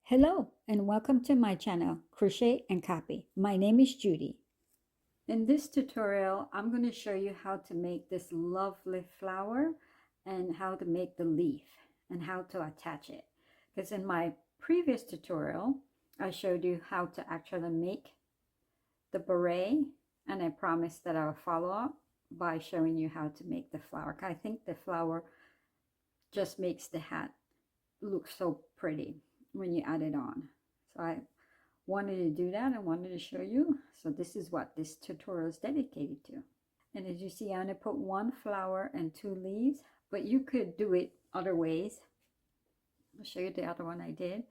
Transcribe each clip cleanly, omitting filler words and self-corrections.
Hello and welcome to my channel, Crochet and Copy. My name is Judy. In this tutorial, I'm going to show you how to make this lovely flower and how to make the leaf and how to attach it. Because in my previous tutorial, I showed you how to actually make the beret, and I promised that I'll follow up by showing you how to make the flower. I think the flower just makes the hat look so pretty when you add it on. So I wanted to do that. I wanted to show you. So this is what this tutorial is dedicated to. And as you see, I'm going to put one flower and two leaves, but you could do it other ways. I'll show you the other one I did.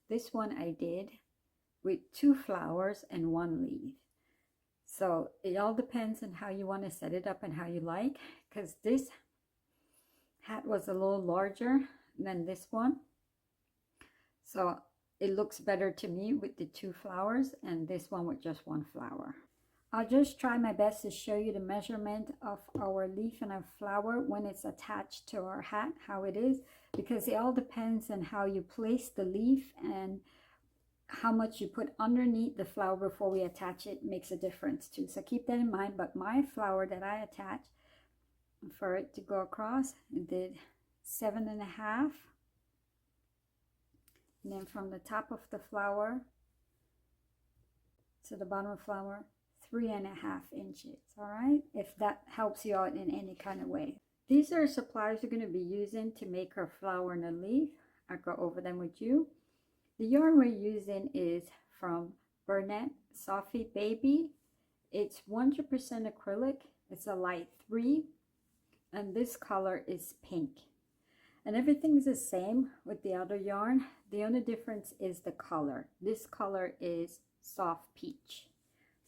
This one I did with two flowers and one leaf. So it all depends on how you want to set it up and how you like, because this hat was a little larger than this one. So it looks better to me with the two flowers and this one with just one flower. I'll just try my best to show you the measurement of our leaf and our flower when it's attached to our hat, how it is, because it all depends on how you place the leaf and how much you put underneath the flower before we attach it makes a difference too. So keep that in mind. But my flower that I attached, for it to go across, it did 7.5. And then from the top of the flower to the bottom of the flower, 3.5 inches. All right, if that helps you out in any kind of way. These are supplies we're going to be using to make our flower and a leaf. I'll go over them with you. The yarn we're using is from Bernat Softee Baby. It's 100% acrylic. It's a light 3, and this color is pink. And everything's the same with the other yarn. The only difference is the color. This color is soft peach.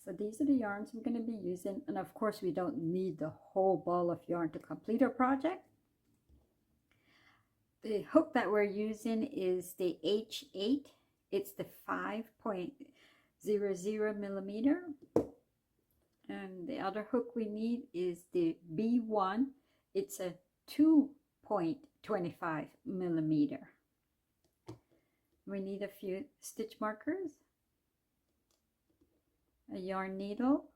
So these are the yarns we're going to be using. And of course, we don't need the whole ball of yarn to complete our project. The hook that we're using is the H8. It's the 5.00 millimeter. And the other hook we need is the B1. It's a 2.25 millimeter. We need a few stitch markers, a yarn needle,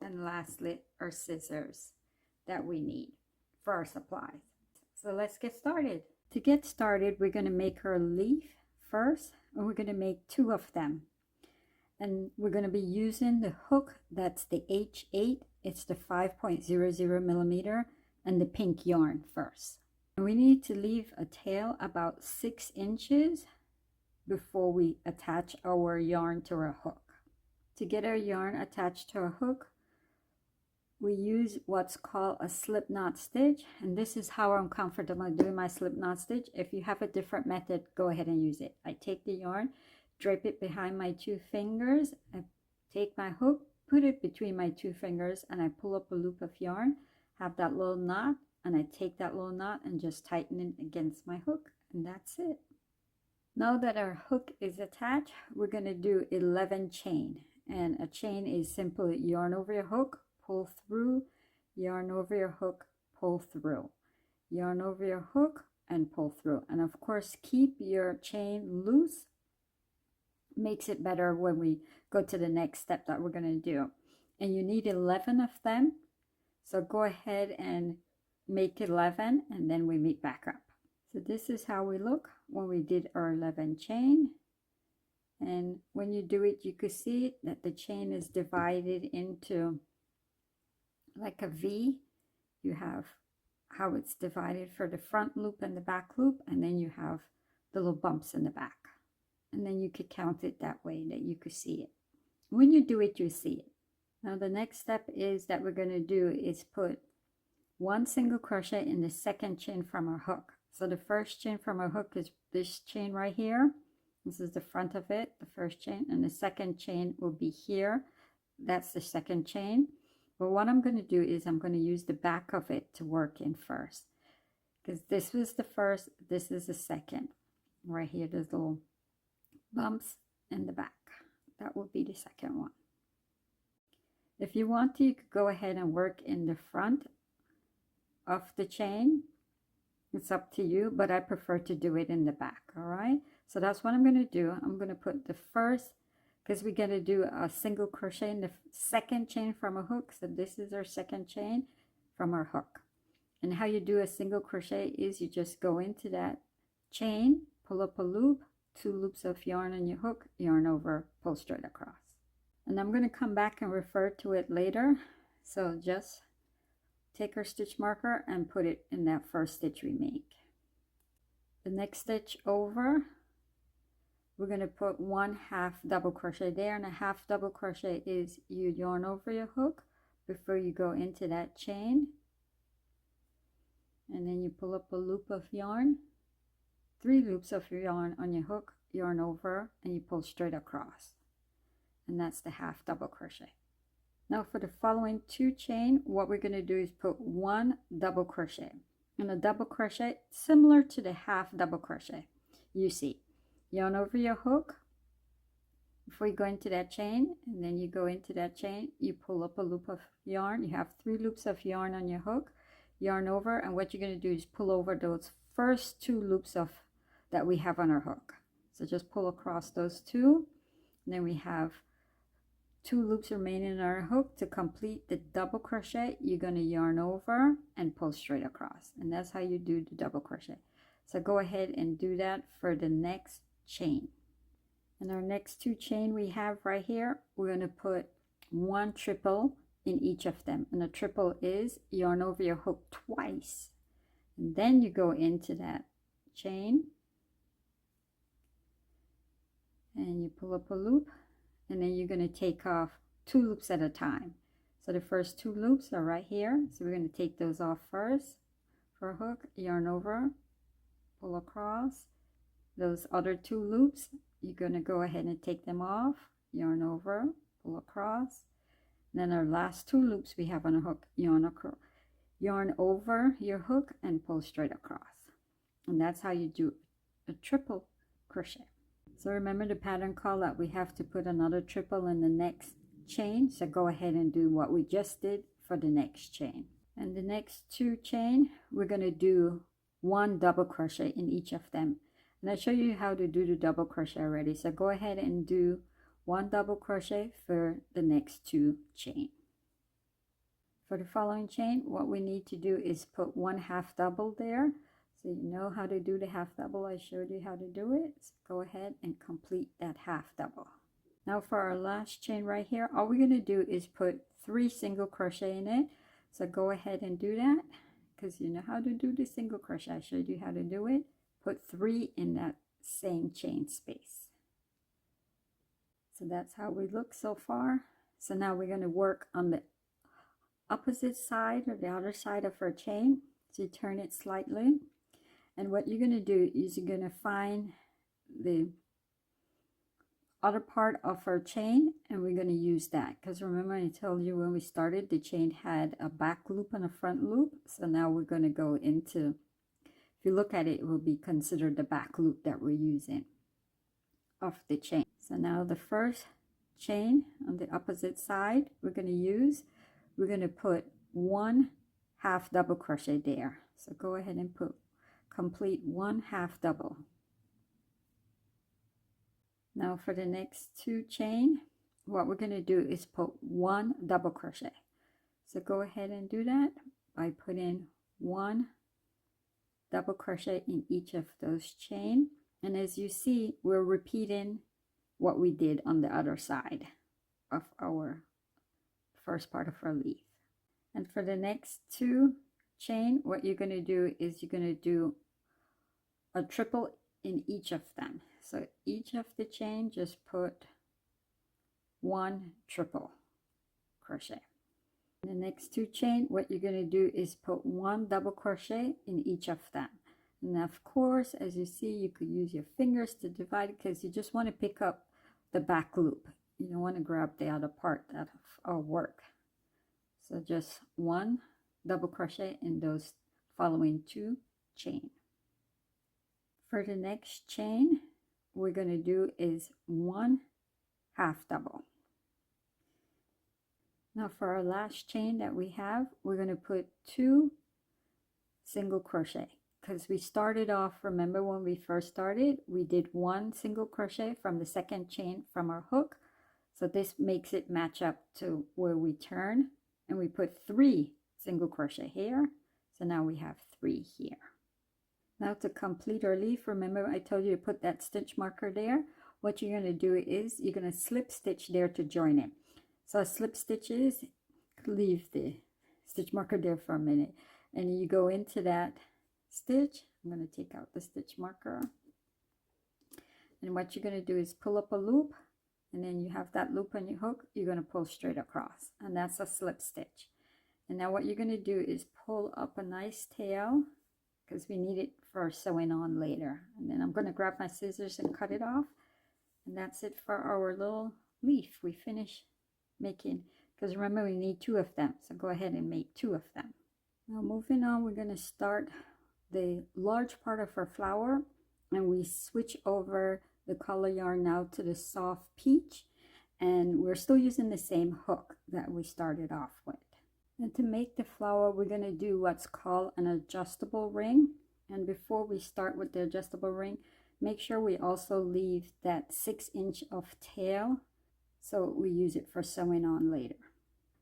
and lastly our scissors that we need for our supplies. So let's get started. To get started, we're going to make our leaf first, and we're going to make 2 of them. And we're going to be using the hook that's the H8. It's the 5.00 millimeter and the pink yarn first. And we need to leave a tail about 6 inches before we attach our yarn to our hook. To get our yarn attached to our hook, we use what's called a slip knot stitch, and this is how I'm comfortable doing my slip knot stitch. If you have a different method, go ahead and use it. I take the yarn, drape it behind my 2 fingers, I take my hook, put it between my 2 fingers, and I pull up a loop of yarn, have that little knot, and I take that little knot and just tighten it against my hook, and that's it. Now that our hook is attached, we're going to do 11 chain, and a chain is simply yarn over your hook, pull through, yarn over your hook, pull through, yarn over your hook, and pull through. And of course, keep your chain loose. Makes it better when we go to the next step that we're going to do. And you need 11 of them. So go ahead and make 11, and then we meet back up. So this is how we look when we did our 11 chain. And when you do it, you can see that the chain is divided into like a V. You have how it's divided for the front loop and the back loop, and then you have the little bumps in the back. And then you could count it that way that you could see it. When you do it, you see it. Now the next step is that we're going to do is put 1 single crochet in the second chain from our hook. So the first chain from our hook is this chain right here. This is the front of it, the first chain, and the second chain will be here. That's the second chain. But what I'm going to do is I'm going to use the back of it to work in first, because this was the first, this is the second. Right here, there's little bumps in the back. That will be the second one. If you want to, you could go ahead and work in the front of the chain. It's up to you, but I prefer to do it in the back. All right, So that's what I'm going to do. I'm going to put the first, because we're going to do a single crochet in the second chain from a hook. So this is our second chain from our hook. And how you do a single crochet is you just go into that chain, pull up a loop, 2 loops of yarn on your hook, yarn over, pull straight across. And I'm going to come back and refer to it later. So just take our stitch marker and put it in that first stitch we make. The next stitch over, we're going to put 1/2 double crochet there, and a 1/2 double crochet is you yarn over your hook before you go into that chain, and then you pull up a loop of yarn, 3 loops of yarn on your hook, yarn over, and you pull straight across, and that's the 1/2 double crochet. Now for the following 2 chain, what we're going to do is put 1 double crochet, and a double crochet similar to the 1/2 double crochet. You see, yarn over your hook before you go into that chain, and then you go into that chain, you pull up a loop of yarn, you have 3 loops of yarn on your hook, yarn over, and what you're going to do is pull over those first 2 loops of that we have on our hook. So just pull across those 2, and then we have 2 loops remaining on our hook. To complete the double crochet, you're going to yarn over and pull straight across, and that's how you do the double crochet. So go ahead and do that for the next chain. And our next 2 chain we have right here, we're going to put 1 triple in each of them, and a triple is yarn over your hook twice, and then you go into that chain and you pull up a loop, and then you're going to take off 2 loops at a time. So the first 2 loops are right here, so we're going to take those off first for a hook, yarn over, pull across. Those other 2 loops, you're going to go ahead and take them off, yarn over, pull across. And then our last 2 loops we have on a hook, yarn over your hook and pull straight across. And that's how you do a triple crochet. So remember the pattern call that we have to put another triple in the next chain. So go ahead and do what we just did for the next chain. And the next 2 chain, we're going to do 1 double crochet in each of them. And I show you how to do the double crochet already. So go ahead and do 1 double crochet for the next 2 chain. For the following chain, what we need to do is put 1/2 double there. So you know how to do the 1/2 double. I showed you how to do it. So go ahead and complete that 1/2 double. Now for our last chain right here, all we're going to do is put 3 single crochet in it. So go ahead and do that, because you know how to do the single crochet. I showed you how to do it. Put 3 in that same chain space. So that's how we look so far. So now we're going to work on the opposite side or the other side of our chain. So you turn it slightly, and what you're going to do is you're going to find the other part of our chain, and we're going to use that, because remember I told you when we started the chain had a back loop and a front loop. So now we're going to go into, if you look at it, it will be considered the back loop that we're using of the chain. So now the first chain on the opposite side we're going to put 1/2 double crochet there. So go ahead and complete 1/2 double. Now for the next 2 chain, what we're going to do is put 1 double crochet. So go ahead and do that by putting 1 double crochet in each of those chain. And as you see, we're repeating what we did on the other side of our first part of our leaf. And for the next 2 chain, what you're going to do is you're going to do a triple in each of them. So each of the chain, just put 1 triple crochet. In the next 2 chain, what you're going to do is put 1 double crochet in each of them. And of course, as you see, you could use your fingers to divide it, because you just want to pick up the back loop. You don't want to grab the other part that will work. So just 1 double crochet in those following 2 chain. For the next chain, we're going to do is 1/2 double. Now for our last chain that we have, we're going to put 2 single crochet, because we started off, remember when we first started, we did 1 single crochet from the second chain from our hook. So this makes it match up to where we turn, and we put 3 single crochet here. So now we have 3 here. Now to complete our leaf, remember I told you to put that stitch marker there. What you're going to do is you're going to slip stitch there to join it. So slip stitches, leave the stitch marker there for a minute, and you go into that stitch. I'm going to take out the stitch marker, and what you're going to do is pull up a loop, and then you have that loop on your hook. You're going to pull straight across, and that's a slip stitch. And now what you're going to do is pull up a nice tail, because we need it for sewing on later. And then I'm going to grab my scissors and cut it off, and that's it for our little leaf. We finish making, because remember we need 2 of them, so go ahead and make 2 of them. Now moving on, we're going to start the large part of our flower, and we switch over the color yarn now to the soft peach, and we're still using the same hook that we started off with. And to make the flower, we're going to do what's called an adjustable ring. And before we start with the adjustable ring, make sure we also leave that 6" of tail, so we use it for sewing on later.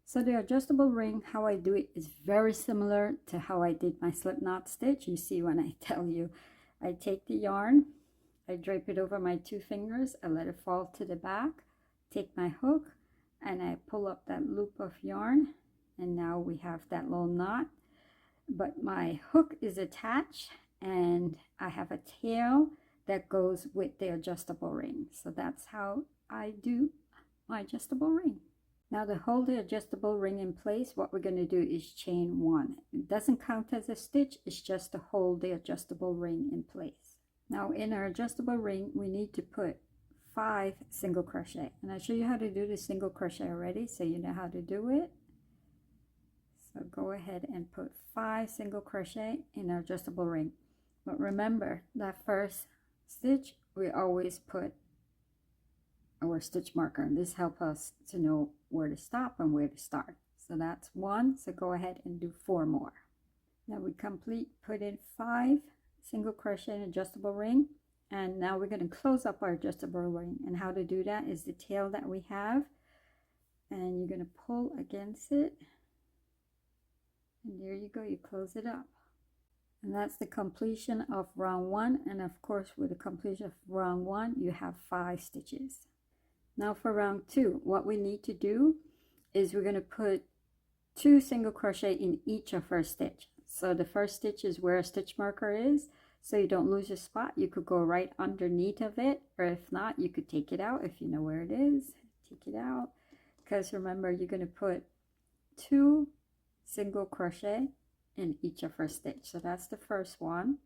So the adjustable ring, how I do it is very similar to how I did my slip knot stitch. You see when I tell you, I take the yarn, I drape it over my 2 fingers, I let it fall to the back, take my hook, and I pull up that loop of yarn, and now we have that little knot. But my hook is attached, and I have a tail that goes with the adjustable ring. So that's how I do my adjustable ring. Now to hold the adjustable ring in place, what we're going to do is chain 1. It doesn't count as a stitch, it's just to hold the adjustable ring in place. Now in our adjustable ring, we need to put 5 single crochet, and I show you how to do the single crochet already, so you know how to do it. So go ahead and put 5 single crochet in our adjustable ring. But remember that first stitch, we always put our stitch marker, and this helps us to know where to stop and where to start. So that's 1, so go ahead and do 4 more. Now we put in 5 single crochet in adjustable ring, and now we're going to close up our adjustable ring. And how to do that is the tail that we have, and you're going to pull against it, and there you go, you close it up. And that's the completion of round 1, and of course with the completion of round 1 you have 5 stitches. Now for round 2, what we need to do is we're going to put 2 single crochet in each of our stitch. So the first stitch is where a stitch marker is, so you don't lose your spot. You could go right underneath of it, or if not, you could take it out. If you know where it is, take it out, because remember you're going to put 2 single crochet in each of our stitch. So that's the first one.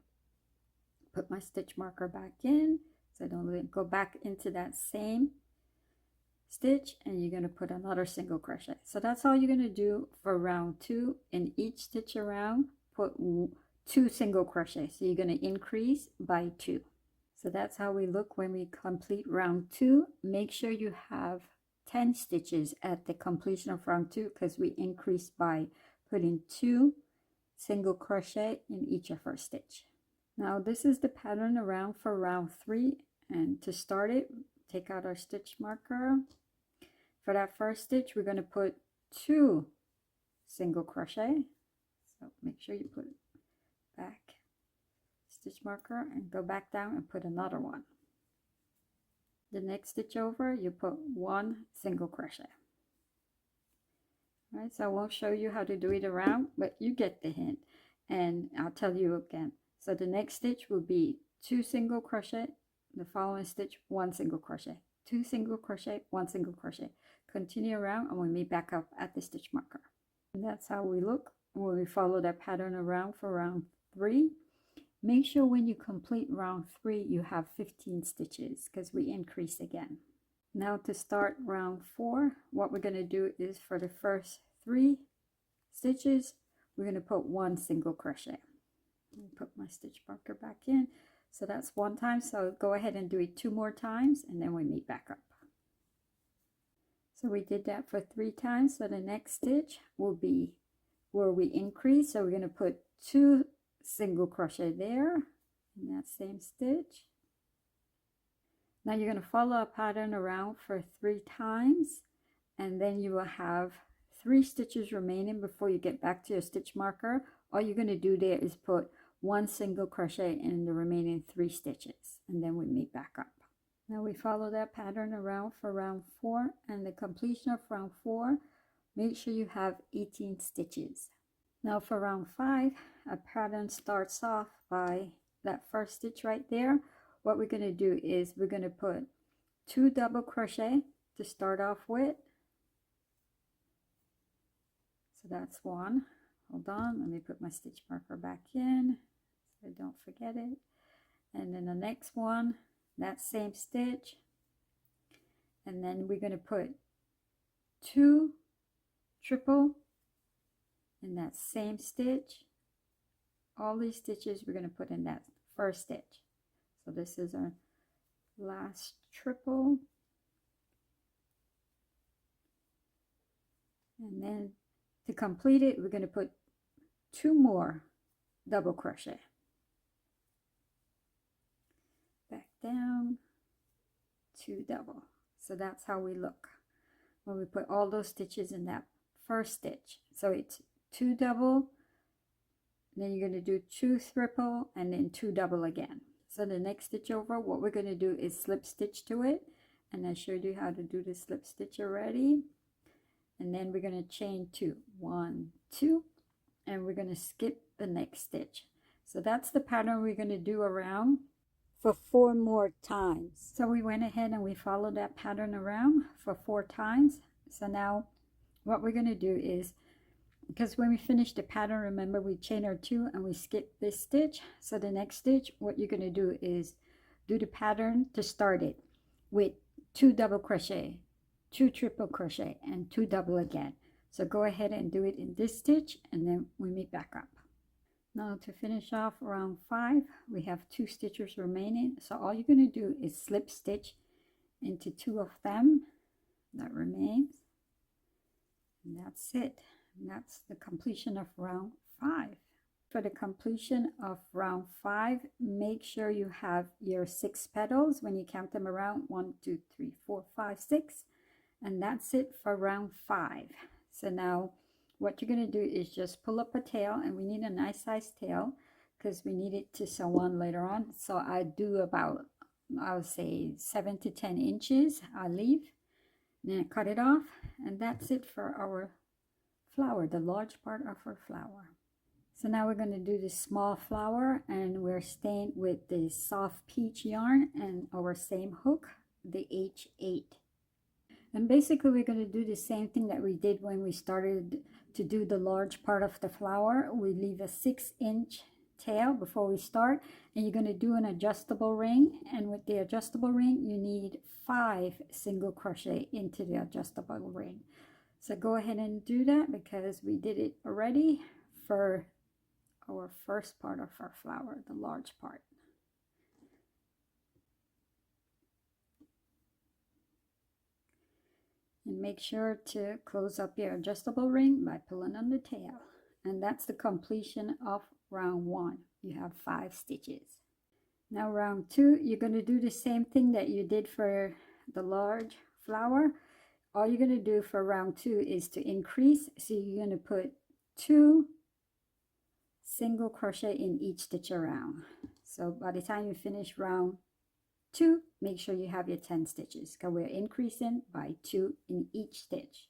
Put my stitch marker back in, so I don't go back into that same stitch, and you're going to put another single crochet. So that's all you're going to do for round 2. In each stitch around, put 2 single crochet, so you're going to increase by 2. So that's how we look when we complete round 2. Make sure you have 10 stitches at the completion of round 2, because we increase by putting 2 single crochet in each of our stitch. Now this is the pattern around for round 3, and to start it, take out our stitch marker. For that first stitch, we're going to put 2 single crochet, so make sure you put back stitch marker and go back down and put another one. The next stitch over, you put 1 single crochet. All right, so I won't show you how to do it around, but you get the hint, and I'll tell you again. So the next stitch will be 2 single crochet, the following stitch 1 single crochet, 2 single crochet, 1 single crochet. Continue around, and we'll meet back up at the stitch marker. And that's how we look when we follow that pattern around for round 3. Make sure when you complete round 3 you have 15 stitches, because we increase again. Now to start round 4, what we're going to do is for the first 3 stitches, we're going to put 1 single crochet. Put my stitch marker back in. So that's 1 time, so go ahead and do it 2 more times, and then we meet back up. So we did that for 3 times, so the next stitch will be where we increase. So we're going to put 2 single crochet there in that same stitch. Now you're going to follow a pattern around for 3 times, and then you will have 3 stitches remaining before you get back to your stitch marker. All you're going to do there is put 1 single crochet in the remaining 3 stitches, and then we meet back up. Now we follow that pattern around for round 4, and the completion of round 4, make sure you have 18 stitches. Now for round 5, a pattern starts off by that first stitch right there. What we're going to do is we're going to put 2 double crochet to start off with. So that's 1. Hold on, let me put my stitch marker back in so I don't forget it. And then the next one, that same stitch, and then we're going to put 2 triple in that same stitch. All these stitches we're going to put in that first stitch. So this is our last triple, and then to complete it, we're going to put 2 more double crochet. Back down, 2 double. So that's how we look when we put all those stitches in that first stitch. So it's 2 double, then you're going to do 2 triple, and then 2 double again. So the next stitch over, what we're going to do is slip stitch to it, and I showed you how to do the slip stitch already. And then we're going to chain 2, 1, 2, and we're going to skip the next stitch. So that's the pattern we're going to do around for 4 more times. So we went ahead and we followed that pattern around for 4 times. So now what we're going to do is, because when we finish the pattern, remember we chain our 2 and we skip this stitch. So the next stitch, what you're going to do is do the pattern to start it with 2 double crochet, 2 triple crochet, and 2 double again. So go ahead and do it in this stitch, and then we meet back up. Now to finish off round 5, we have 2 stitches remaining. So all you're going to do is slip stitch into 2 of them that remains, and that's it. And that's the completion of round 5. For the completion of round 5, make sure you have your 6 petals when you count them around. 1, 2, 3, 4, 5, 6. And that's it for round 5. So now what you're going to do is just pull up a tail, and we need a nice size tail because we need it to sew on later on. So I do about, I would say 7 to 10 inches. I leave, and then I cut it off, and that's it for our flower, the large part of our flower. So now we're going to do the small flower, and we're staying with the soft peach yarn and our same hook, the H8. And basically we're going to do the same thing that we did when we started to do the large part of the flower. We leave a 6-inch tail before we start, and you're going to do an adjustable ring, and with the adjustable ring you need 5 single crochet into the adjustable ring. So go ahead and do that because we did it already for our first part of our flower, the large part. And make sure to close up your adjustable ring by pulling on the tail. And that's the completion of round 1. You have 5 stitches. Now round 2, you're going to do the same thing that you did for the large flower. All you're going to do for round 2 is to increase. So you're going to put 2 single crochet in each stitch around. So by the time you finish round 2, make sure you have your 10 stitches because we're increasing by 2 in each stitch.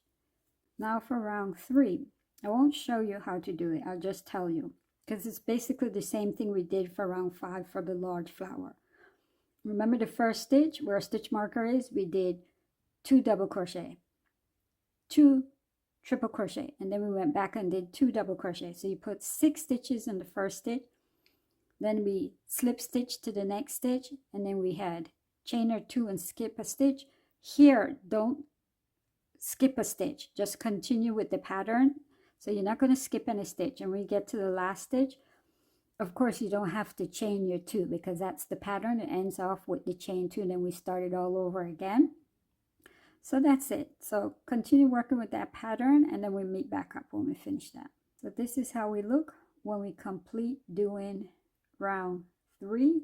Now for round 3, I won't show you how to do it. I'll just tell you because it's basically the same thing we did for round 5 for the large flower. Remember the first stitch where our stitch marker is, we did 2 double crochet, 2 triple crochet, and then we went back and did 2 double crochet. So you put 6 stitches in the first stitch, then we slip stitch to the next stitch, and then we had chain or 2 and skip a stitch. Here don't skip a stitch, just continue with the pattern. So you're not going to skip any stitch, and when you get to the last stitch, of course you don't have to chain your 2 because that's the pattern. It ends off with the chain 2, and then we start it all over again. So that's it. So continue working with that pattern, and then we meet back up when we finish that. So this is how we look when we complete doing round 3,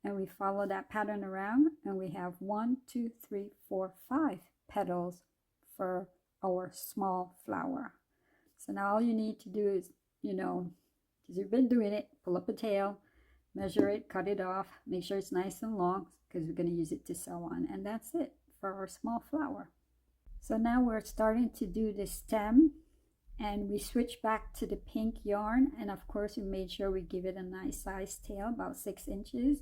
and we follow that pattern around, and we have 1, 2, 3, 4, 5 petals for our small flower. So now all you need to do is, you know, because you've been doing it, pull up a tail, measure it, cut it off, make sure it's nice and long, because we're going to use it to sew on. And that's it for our small flower. So now we're starting to do the stem, and we switch back to the pink yarn, and of course we made sure we give it a nice size tail, about 6 inches,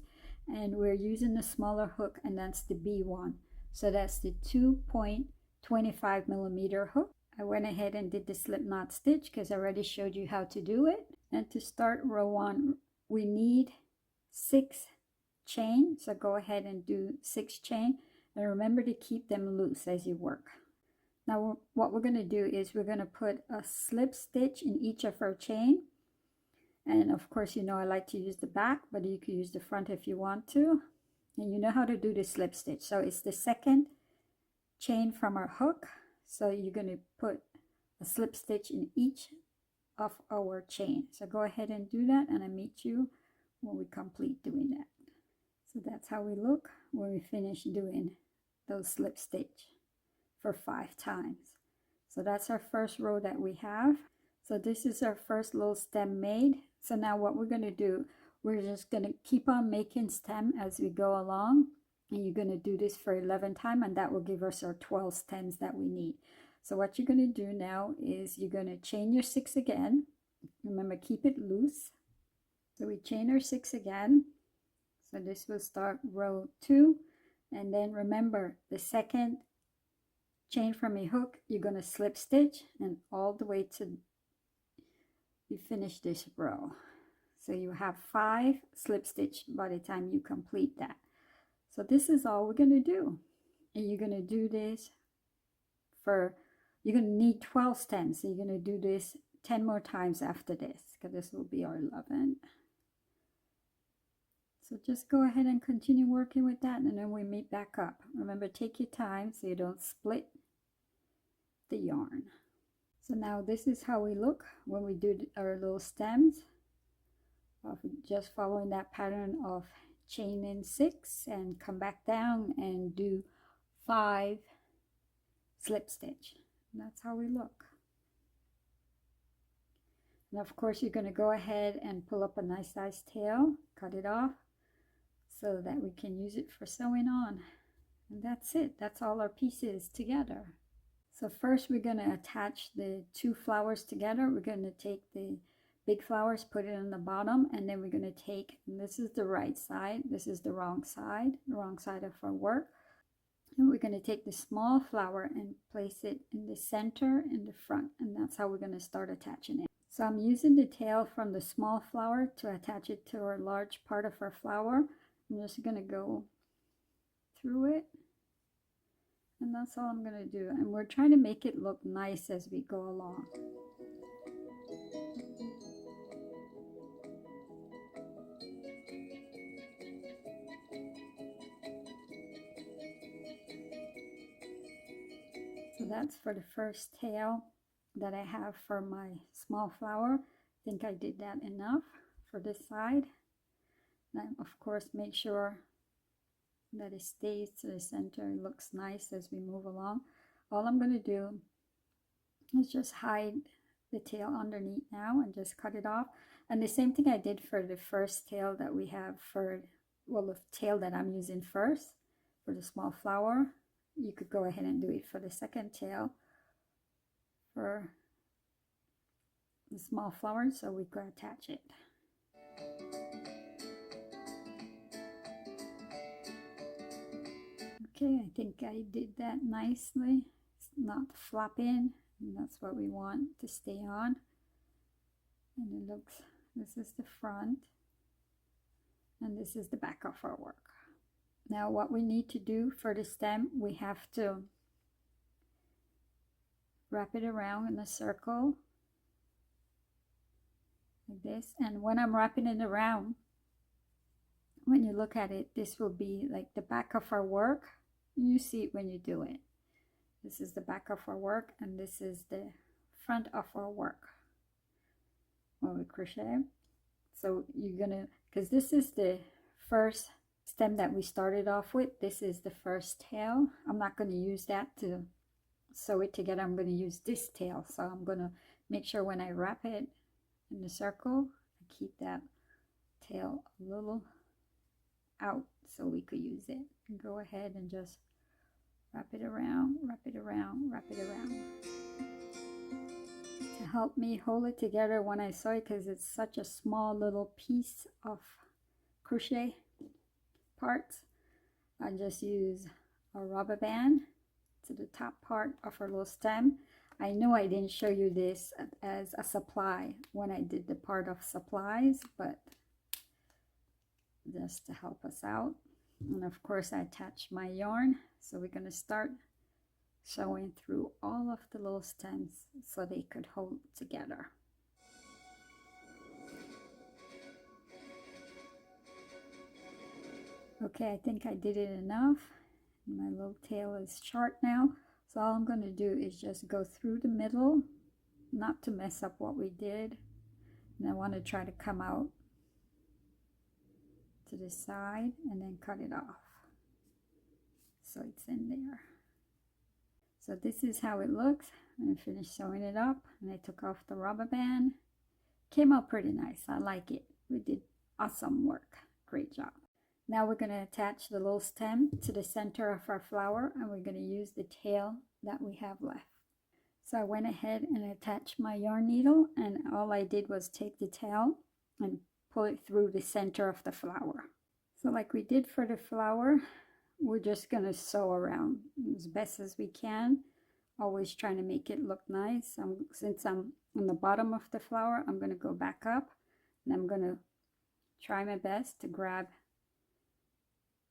and we're using the smaller hook, and that's the B1. So that's the 2.25 millimeter hook. I went ahead and did the slip knot stitch because I already showed you how to do it. And to start row 1, we need 6 chain, so go ahead and do 6 chain, and remember to keep them loose as you work. Now what we're going to do is we're going to put a slip stitch in each of our chain, and of course you know I like to use the back, but you can use the front if you want to, and you know how to do the slip stitch. So it's the second chain from our hook, so you're going to put a slip stitch in each of our chain. So go ahead and do that, and I'll meet you when we complete doing that. So that's how we look when we finish doing those slip stitch for 5 times. So that's our first row that we have. So this is our first little stem made. So now what we're going to do, we're just going to keep on making stem as we go along, and you're going to do this for 11 times, and that will give us our 12 stems that we need. So what you're going to do now is you're going to chain your 6 again. Remember, keep it loose. So we chain our 6 again. So this will start row 2, and then remember the second chain from a hook, you're going to slip stitch and all the way to you finish this row. So you have 5 slip stitch by the time you complete that. So this is all we're going to do, and you're going to do this for, you're going to need 12 stems, so you're going to do this 10 more times after this, because this will be our 11. So just go ahead and continue working with that, and then we meet back up. Remember, take your time so you don't split the yarn. So now this is how we look when we do our little stems, of just following that pattern of chaining 6 and come back down and do 5 slip stitch. And that's how we look. And of course you're going to go ahead and pull up a nice size tail, cut it off so that we can use it for sewing on. And that's it. That's all our pieces together. So first we're going to attach the 2 flowers together. We're going to take the big flowers, put it on the bottom, and then we're going to take, and this is the right side, this is the wrong side of our work. And we're going to take the small flower and place it in the center in the front, and that's how we're going to start attaching it. So I'm using the tail from the small flower to attach it to our large part of our flower. I'm just going to go through it, and that's all I'm going to do. And we're trying to make it look nice as we go along. So that's for the first tail that I have for my small flower. I think I did that enough for this side. And of course make sure that it stays to the center. It looks nice as we move along. All I'm going to do is just hide the tail underneath now and just cut it off. And the same thing I did for the first tail that we have for, well, the tail that I'm using first for the small flower. You could go ahead and do it for the second tail for the small flower, so we could attach it. Okay, I think I did that nicely. It's not flopping, and that's what we want to stay on. And it looks, this is the front, and this is the back of our work. Now what we need to do for the stem, we have to wrap it around in a circle like this. And when I'm wrapping it around, when you look at it, this will be like the back of our work. You see it when you do it. This is the back of our work, and this is the front of our work or crochet. So you're gonna, because this is the first stem that we started off with. This is the first tail. I'm not going to use that to sew it together. I'm going to use this tail. So I'm going to make sure when I wrap it in the circle, I keep that tail a little out so we could use it. And go ahead and just wrap it around, wrap it around, wrap it around. To help me hold it together when I sew it, because it's such a small little piece of crochet parts, I just use a rubber band to the top part of our little stem. I know I didn't show you this as a supply when I did the part of supplies, but just to help us out. And of course I attached my yarn, so we're going to start sewing through all of the little stems so they could hold together. Okay, I think I did it enough. My little tail is short now, so all I'm going to do is just go through the middle, not to mess up what we did. And I want to try to come out to the side and then cut it off so it's in there. So this is how it looks. I finished sewing it up and I took off the rubber band. Came out pretty nice. I like it. We did awesome work. Great job. Now we're going to attach the little stem to the center of our flower, and we're going to use the tail that we have left. So I went ahead and attached my yarn needle, and all I did was take the tail and pull it through the center of the flower. So like we did for the flower, we're just going to sew around as best as we can, always trying to make it look nice. Since I'm on the bottom of the flower, I'm going to go back up, and I'm going to try my best to grab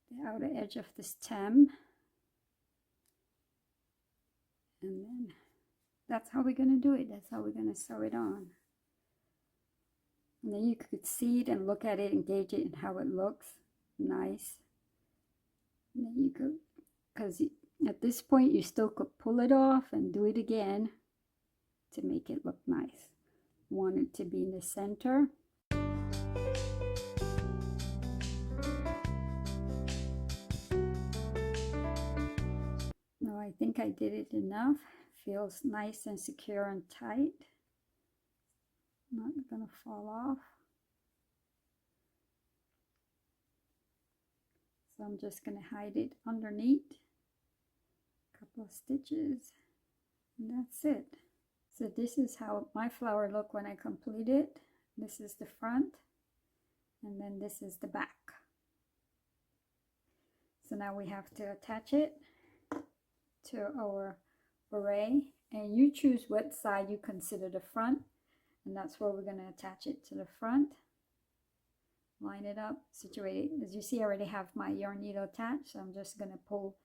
the outer edge of the stem, and then that's how we're going to do it. That's how we're going to sew it on. And then you could see it and look at it and gauge it and how it looks nice. And then you could, because at this point you still could pull it off and do it again to make it look nice. You want it to be in the center. No, I think I did it enough. Feels nice and secure and tight. Not gonna fall off. So I'm just gonna hide it underneath. A couple of stitches, and that's it. So this is how my flower look when I complete it. This is the front, and then this is the back. So now we have to attach it to our beret, and you choose what side you consider the front, and that's where we're going to attach it to the front. Line it up, situate it. As you see, I already have my yarn needle attached, so I'm just going to pull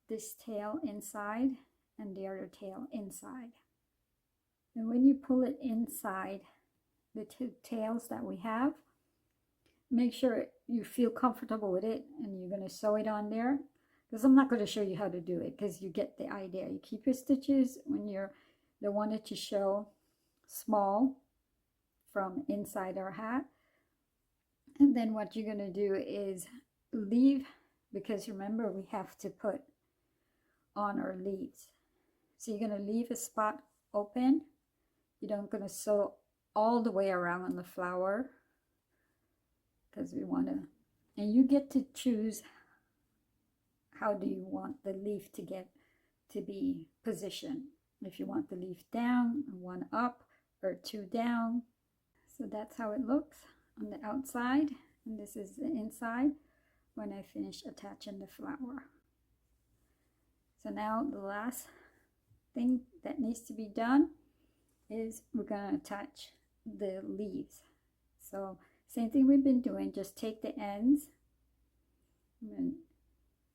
this tail inside and the other tail inside. And when you pull it inside the two tails that we have, make sure you feel comfortable with it, and you're going to sew it on there, because I'm not going to show you how to do it, because you get the idea. You keep your stitches when you're the one that you show small from inside our hat, and then what you're going to do is leave, because remember we have to put on our leaves. So you're going to leave a spot open. You don't going to sew all the way around on the flower, because we want to, and you get to choose how do you want the leaf to be positioned. If you want the leaf down, one up, or two down. So that's how it looks on the outside, and this is the inside when I finish attaching the flower. So now the last thing that needs to be done is we're going to attach the leaves. So same thing we've been doing, just take the ends and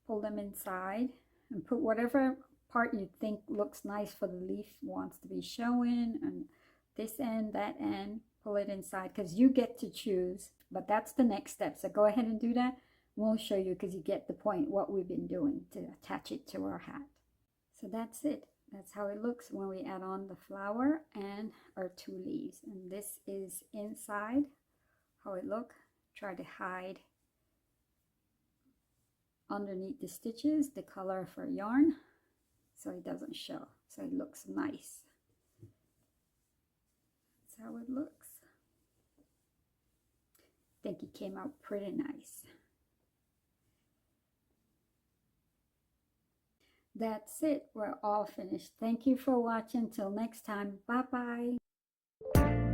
pull them inside and put whatever part you think looks nice for the leaf wants to be showing, and this end, that end, pull it inside, because you get to choose. But that's the next step, so go ahead and do that. We'll show you, because you get the point what we've been doing to attach it to our hat. So that's it. That's how it looks when we add on the flower and our 2 leaves. And this is inside how it look. Try to hide underneath the stitches the color for yarn so it doesn't show, so it looks nice. That's how it looks. I think it came out pretty nice. That's it. We're all finished. Thank you for watching. Till next time. Bye bye.